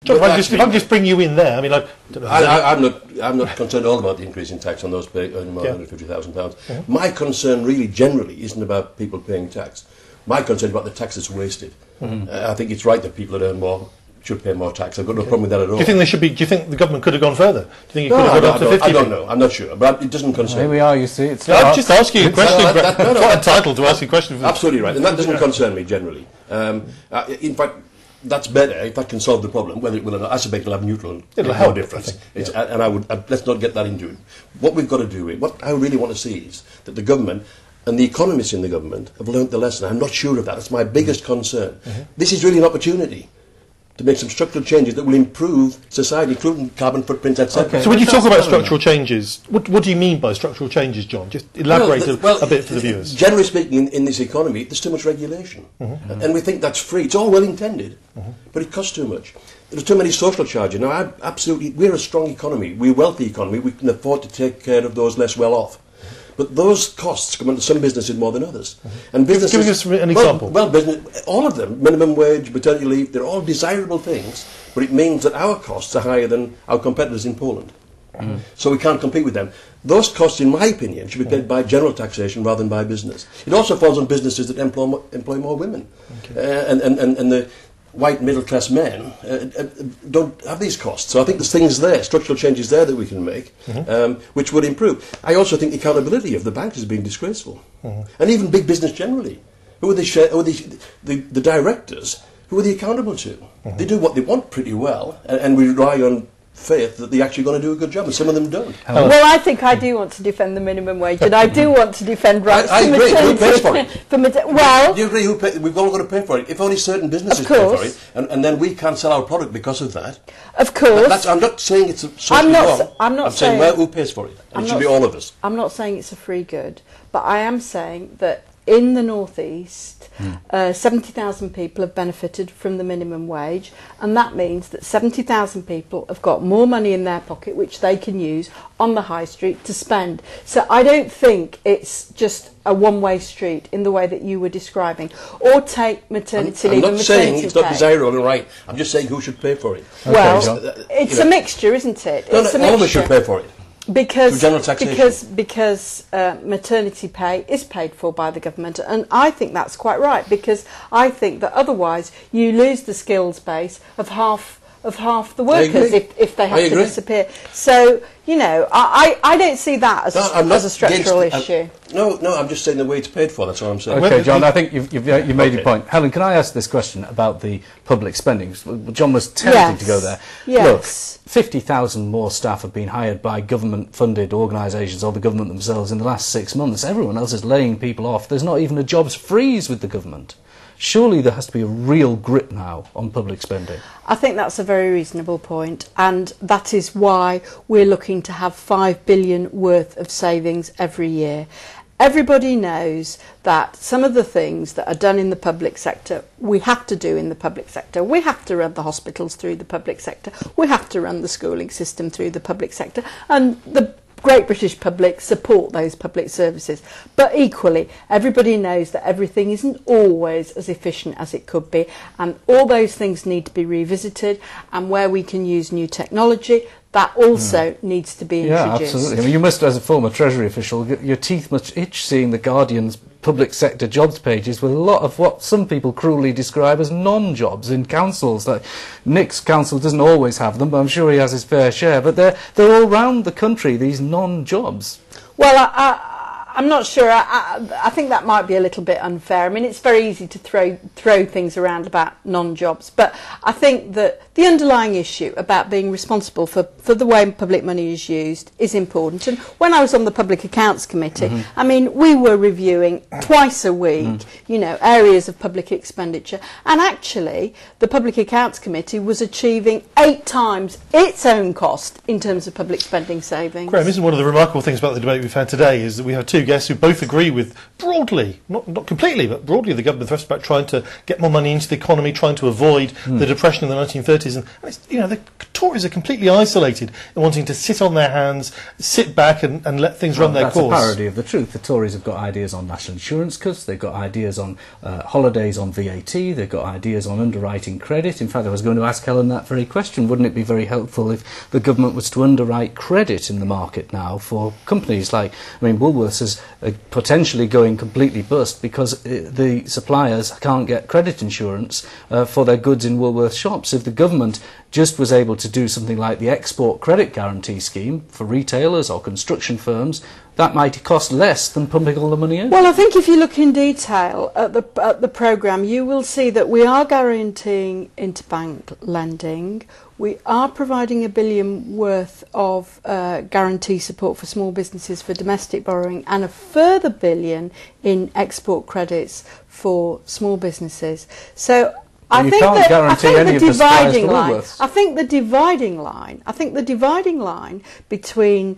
John, if I can just bring you in there, I mean, I'm not concerned at all about the increase in tax on those earning more than £150,000. My concern really generally isn't about people paying tax. My concern is about the tax that's wasted. I think it's right that people that earn more should pay more tax. I've got no problem with that at all. Do you think they should be? Do you think the government could have gone further? Do you think it could have gone up to 50? I don't know. I'm not sure, but it doesn't concern me. Here we are. You see, I'm just asking you a question. I'm quite entitled to ask you a question. Absolutely right, and that doesn't concern me generally. In fact, that's better if that can solve the problem. Whether it will or not, I suspect it'll have neutral. It'll help, no difference. And I would let's not get that into it. What we've got to do, what I really want to see is that the government and the economists in the government have learnt the lesson. I'm not sure of that. That's my biggest concern. This is really an opportunity to make some structural changes that will improve society, including carbon footprints, etc. Okay. So when you talk about structural changes, what do you mean by structural changes, John? Just elaborate a bit for the viewers. Generally speaking, in this economy, there's too much regulation. And we think that's free. It's all well intended, but it costs too much. There's too many social charges. Now, we're a strong economy. We're a wealthy economy. We can afford to take care of those less well off. But those costs come into some businesses more than others. And businesses, give us an example. Well, all of them, minimum wage, maternity leave, they're all desirable things, but it means that our costs are higher than our competitors in Poland. So we can't compete with them. Those costs, in my opinion, should be paid by general taxation rather than by business. It also falls on businesses that employ more women. And the white middle-class men don't have these costs. So I think there's things there, structural changes there that we can make, which would improve. I also think the accountability of the banks has been disgraceful. And even big business generally. Who are the directors? Who are they accountable to? They do what they want pretty well, and we rely on faith that they're actually going to do a good job, and some of them don't. Well, I think I do want to defend the minimum wage, and I do want to defend rights I to agree. maternity. Who pays for it? Well, do you agree? We've all got to pay for it. If only certain businesses pay for it, and then we can't sell our product because of that. Of course. I'm not saying it's socially wrong. I'm saying well, who pays for it? And it should be all of us. I'm not saying it's a free good, but I am saying that in the North East, 70,000 people have benefited from the minimum wage, and that means that 70,000 people have got more money in their pocket which they can use on the high street to spend. So I don't think it's just a one-way street in the way that you were describing. Or take maternity leave and maternity pay. I'm not saying it's not desirable and right. I'm just saying who should pay for it. Well, it's a mixture, isn't it? No, all of us should pay for it. Because maternity pay is paid for by the government, and I think that's quite right, because I think that otherwise you lose the skills base of half the workers if they have to disappear. So, you know, I don't see that as a structural issue. No, I'm just saying the way it's paid for, that's all I'm saying. Okay, John, I think you've made your point. Helen, can I ask this question about the public spending? John was tempting to go there. Yes. Look, 50,000 more staff have been hired by government-funded organisations or the government themselves in the last 6 months. Everyone else is laying people off. There's not even a jobs freeze with the government. Surely there has to be a real grip now on public spending. I think that's a very reasonable point, and that is why we're looking to have £5 billion worth of savings every year. Everybody knows that some of the things that are done in the public sector, we have to do in the public sector. We have to run the hospitals through the public sector. We have to run the schooling system through the public sector. And the great British public support those public services. But equally, everybody knows that everything isn't always as efficient as it could be, and all those things need to be revisited, and where we can use new technology, that also needs to be introduced. Yeah, absolutely. I mean, you must, as a former Treasury official, your teeth must itch seeing the Guardian's public sector jobs pages with a lot of what some people cruelly describe as non-jobs in councils. Like Nick's council doesn't always have them, but I'm sure he has his fair share. But they're all around the country, these non-jobs. Well, I'm not sure. I think that might be a little bit unfair. I mean, it's very easy to throw things around about non-jobs, but I think that the underlying issue about being responsible for the way public money is used is important. And when I was on the Public Accounts Committee, I mean, we were reviewing twice a week, you know, areas of public expenditure, and actually the Public Accounts Committee was achieving 8 times its own cost in terms of public spending savings. Graham, isn't one of the remarkable things about the debate we've had today is that we have two guests who both agree with, broadly, not completely, but broadly, the government thrust about trying to get more money into the economy, trying to avoid the depression of the 1930s. And it's, the Tories are completely isolated in wanting to sit on their hands, sit back and let things run their course. That's a parody of the truth. The Tories have got ideas on national insurance cuts, they've got ideas on holidays on VAT, they've got ideas on underwriting credit. In fact, I was going to ask Helen that very question. Wouldn't it be very helpful if the government was to underwrite credit in the market now for companies like, Woolworths is potentially going completely bust because the suppliers can't get credit insurance for their goods in Woolworths shops. If the government just was able to do something like the export credit guarantee scheme for retailers or construction firms, that might cost less than pumping all the money in. Well, I think if you look in detail at the programme, you will see that we are guaranteeing interbank lending. We are providing £1 billion worth of guarantee support for small businesses for domestic borrowing and a further £1 billion in export credits for small businesses. So I think the dividing line between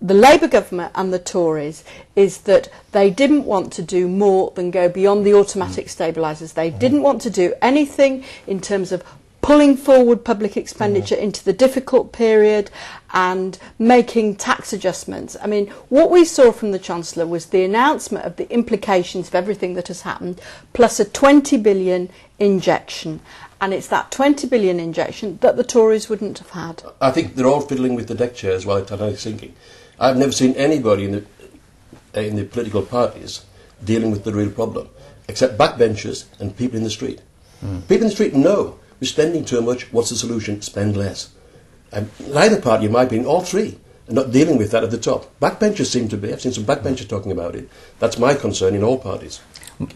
the Labour government and the Tories is that they didn't want to do more than go beyond the automatic stabilisers. They didn't want to do anything in terms of pulling forward public expenditure into the difficult period and making tax adjustments. I mean, what we saw from the Chancellor was the announcement of the implications of everything that has happened, plus a 20 billion injection. And it's that 20 billion injection that the Tories wouldn't have had. I think they're all fiddling with the deck chairs while Titanic's sinking. I've never seen anybody in the political parties dealing with the real problem, except backbenchers and people in the street. People in the street know we're spending too much. What's the solution? Spend less. And neither party, in my opinion, all three, are not dealing with that at the top. Backbenchers seem to be. I've seen some backbenchers talking about it. That's my concern in all parties.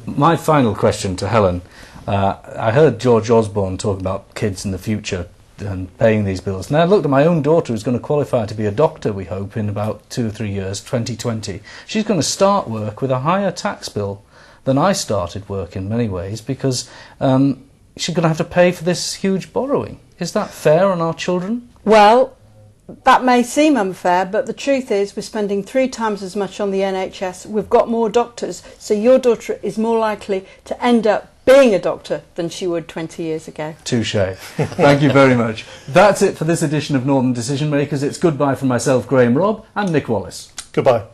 My final question to Helen. I heard George Osborne talk about kids in the future and paying these bills. Now I looked at my own daughter who's going to qualify to be a doctor, we hope, in about 2 or 3 years, 2020. She's going to start work with a higher tax bill than I started work in many ways because she's going to have to pay for this huge borrowing. Is that fair on our children? Well, that may seem unfair, but the truth is we're spending 3 times as much on the NHS. We've got more doctors, so your daughter is more likely to end up being a doctor than she would 20 years ago. Touché. Thank you very much. That's it for this edition of Northern Decision Makers. It's goodbye from myself, Graham Robb, and Nick Wallace. Goodbye.